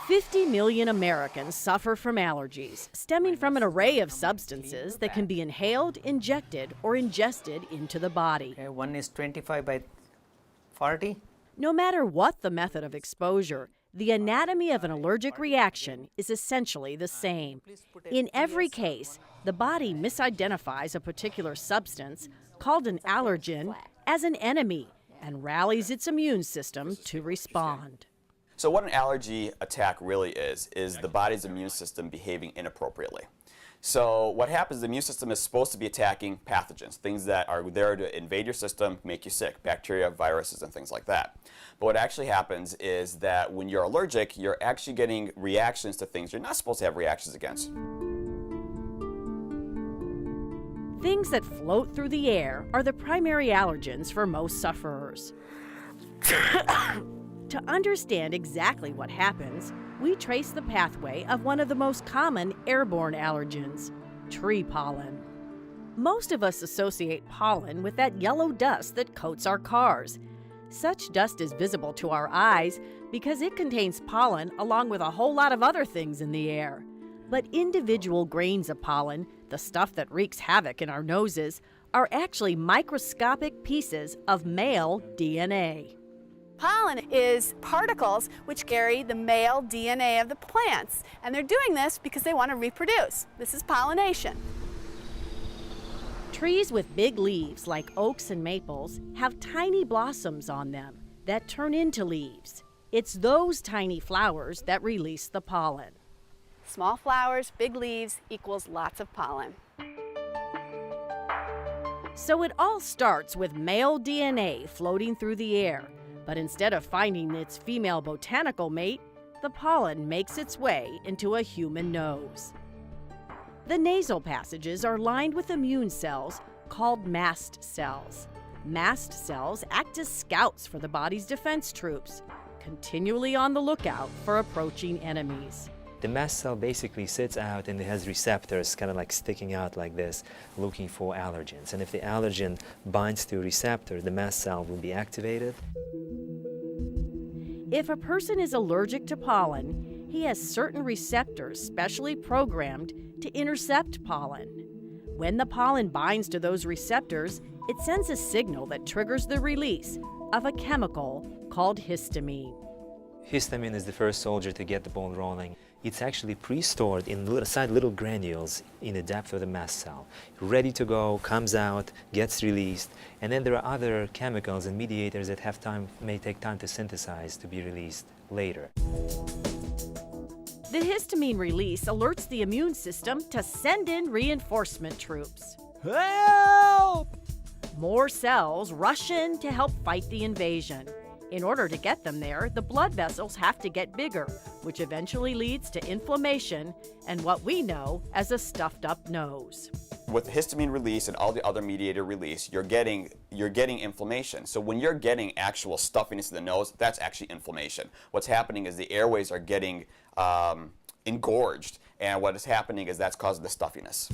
50 million Americans suffer from allergies, stemming from an array of substances that can be inhaled, injected, or ingested into the body. Okay, one is 25 by 40. No matter what the method of exposure, the anatomy of an allergic reaction is essentially the same. In every case, the body misidentifies a particular substance, called an allergen, as an enemy and rallies its immune system to respond. So what an allergy attack really is the body's immune system behaving inappropriately. So what happens, the immune system is supposed to be attacking pathogens, things that are there to invade your system, make you sick, bacteria, viruses, and things like that. But what actually happens is that when you're allergic, you're actually getting reactions to things you're not supposed to have reactions against. Things that float through the air are the primary allergens for most sufferers. To understand exactly what happens, we trace the pathway of one of the most common airborne allergens, tree pollen. Most of us associate pollen with that yellow dust that coats our cars. Such dust is visible to our eyes because it contains pollen along with a whole lot of other things in the air. But individual grains of pollen, the stuff that wreaks havoc in our noses, are actually microscopic pieces of male DNA. Pollen is particles which carry the male DNA of the plants, and they're doing this because they want to reproduce. This is pollination. Trees with big leaves, like oaks and maples, have tiny blossoms on them that turn into leaves. It's those tiny flowers that release the pollen. Small flowers, big leaves equals lots of pollen. So it all starts with male DNA floating through the air. But instead of finding its female botanical mate, the pollen makes its way into a human nose. The nasal passages are lined with immune cells called mast cells. Mast cells act as scouts for the body's defense troops, continually on the lookout for approaching enemies. The mast cell basically sits out and it has receptors kind of like sticking out like this, looking for allergens. And if the allergen binds to a receptor, the mast cell will be activated. If a person is allergic to pollen, he has certain receptors specially programmed to intercept pollen. When the pollen binds to those receptors, it sends a signal that triggers the release of a chemical called histamine. Histamine is the first soldier to get the ball rolling. It's actually pre-stored inside little granules in the depth of the mast cell. Ready to go, comes out, gets released, and then there are other chemicals and mediators that may take time to synthesize to be released later. The histamine release alerts the immune system to send in reinforcement troops. Help! More cells rush in to help fight the invasion. In order to get them there, the blood vessels have to get bigger, which eventually leads to inflammation and what we know as a stuffed-up nose. With the histamine release and all the other mediator release, you're getting inflammation. So when you're getting actual stuffiness in the nose, that's actually inflammation. What's happening is the airways are getting engorged, and what is happening is that's causing the stuffiness.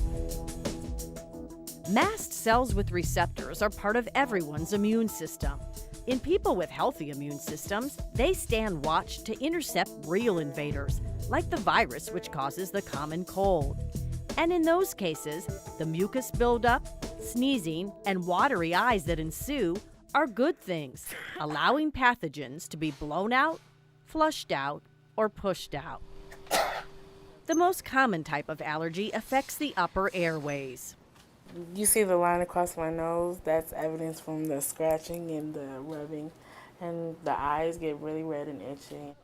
Mast cells with receptors are part of everyone's immune system. In people with healthy immune systems, they stand watch to intercept real invaders, like the virus which causes the common cold. And in those cases, the mucus buildup, sneezing, and watery eyes that ensue are good things, allowing pathogens to be blown out, flushed out, or pushed out. The most common type of allergy affects the upper airways. You see the line across my nose, that's evidence from the scratching and the rubbing, and the eyes get really red and itchy.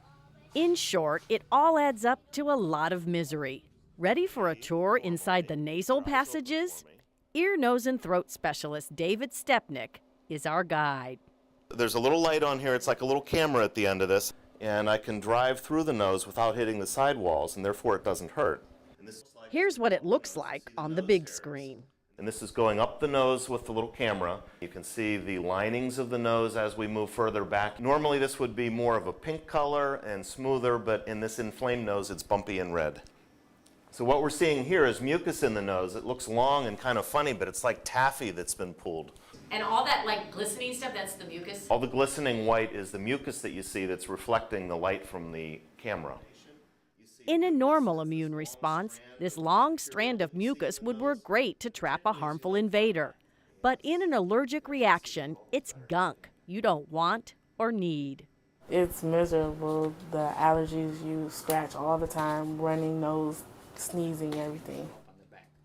In short, it all adds up to a lot of misery. Ready for a tour inside the nasal passages? Ear, nose, and throat specialist David Stepnick is our guide. There's a little light on here, it's like a little camera at the end of this, and I can drive through the nose without hitting the sidewalls, and therefore it doesn't hurt. Here's what it looks like on the big screen. And this is going up the nose with the little camera. You can see the linings of the nose as we move further back. Normally this would be more of a pink color and smoother, but in this inflamed nose it's bumpy and red. So what we're seeing here is mucus in the nose. It looks long and kind of funny, but it's like taffy that's been pulled. And all that like glistening stuff, that's the mucus? All the glistening white is the mucus that you see that's reflecting the light from the camera. In a normal immune response, this long strand of mucus would work great to trap a harmful invader. But in an allergic reaction, it's gunk you don't want or need. It's miserable. The allergies, you scratch all the time, running nose, sneezing, everything.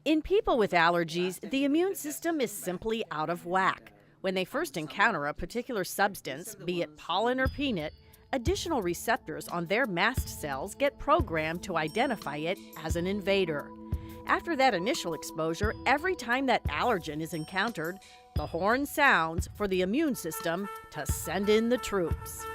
In people with allergies, the immune system is simply out of whack. When they first encounter a particular substance, be it pollen or peanut, additional receptors on their mast cells get programmed to identify it as an invader. After that initial exposure, every time that allergen is encountered, the horn sounds for the immune system to send in the troops.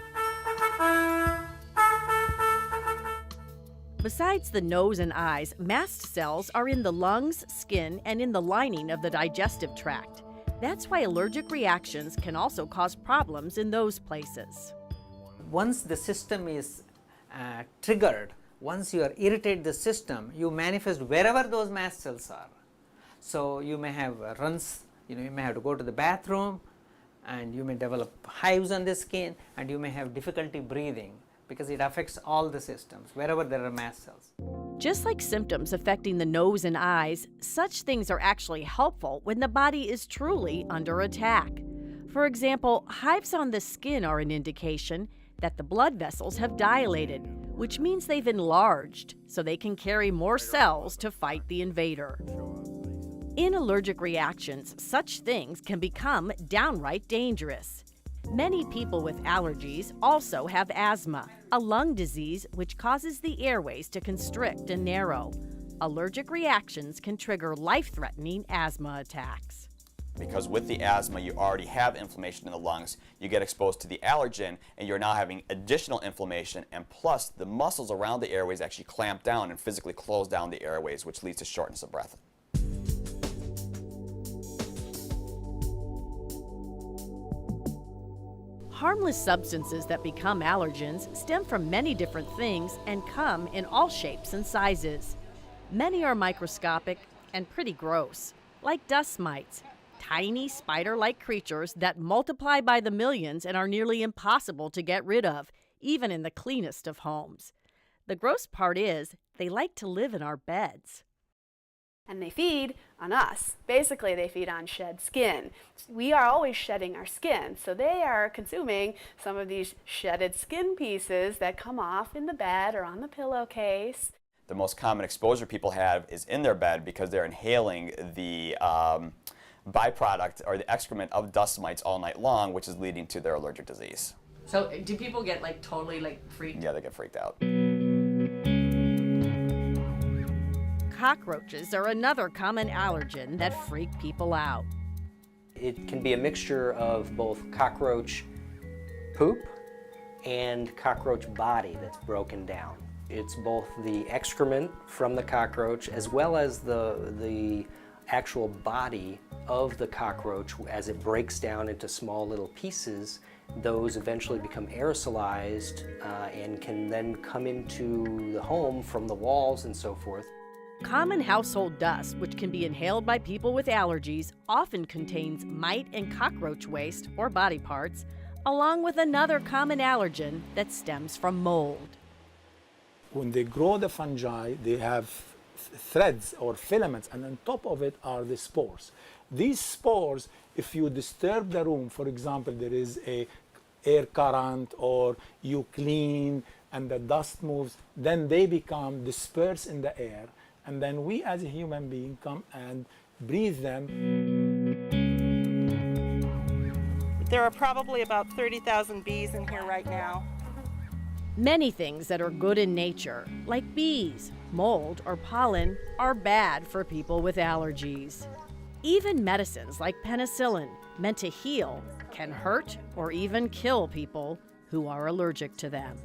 Besides the nose and eyes, mast cells are in the lungs, skin, and in the lining of the digestive tract. That's why allergic reactions can also cause problems in those places. Once the system is triggered, once you irritate the system, you manifest wherever those mast cells are. So you may have runs, you may have to go to the bathroom, and you may develop hives on the skin, and you may have difficulty breathing, because it affects all the systems, wherever there are mast cells. Just like symptoms affecting the nose and eyes, such things are actually helpful when the body is truly under attack. For example, hives on the skin are an indication that the blood vessels have dilated, which means they've enlarged, so they can carry more cells to fight the invader. In allergic reactions, such things can become downright dangerous. Many people with allergies also have asthma, a lung disease which causes the airways to constrict and narrow. Allergic reactions can trigger life-threatening asthma attacks. Because with the asthma, you already have inflammation in the lungs, you get exposed to the allergen, and you're now having additional inflammation, and plus the muscles around the airways actually clamp down and physically close down the airways, which leads to shortness of breath. Harmless substances that become allergens stem from many different things and come in all shapes and sizes. Many are microscopic and pretty gross, like dust mites, tiny spider-like creatures that multiply by the millions and are nearly impossible to get rid of, even in the cleanest of homes. The gross part is, they like to live in our beds. And they feed on us. Basically, they feed on shed skin. We are always shedding our skin, so they are consuming some of these shedded skin pieces that come off in the bed or on the pillowcase. The most common exposure people have is in their bed because they're inhaling the byproduct or the excrement of dust mites all night long, which is leading to their allergic disease. So do people get like totally like freaked? Yeah, they get freaked out. Cockroaches are another common allergen that freak people out. It can be a mixture of both cockroach poop and cockroach body that's broken down. It's both the excrement from the cockroach as well as the actual body of the cockroach. As it breaks down into small little pieces, those eventually become aerosolized and can then come into the home from the walls and so forth. Common household dust, which can be inhaled by people with allergies, often contains mite and cockroach waste or body parts, along with another common allergen that stems from mold. When they grow the fungi, they have threads or filaments, and on top of it are the spores. These spores, if you disturb the room, for example, there is a air current or you clean and the dust moves, then they become dispersed in the air. And then we as a human being come and breathe them. There are probably about 30,000 bees in here right now. Many things that are good in nature, like bees, mold, or pollen, are bad for people with allergies. Even medicines like penicillin, meant to heal, can hurt or even kill people who are allergic to them.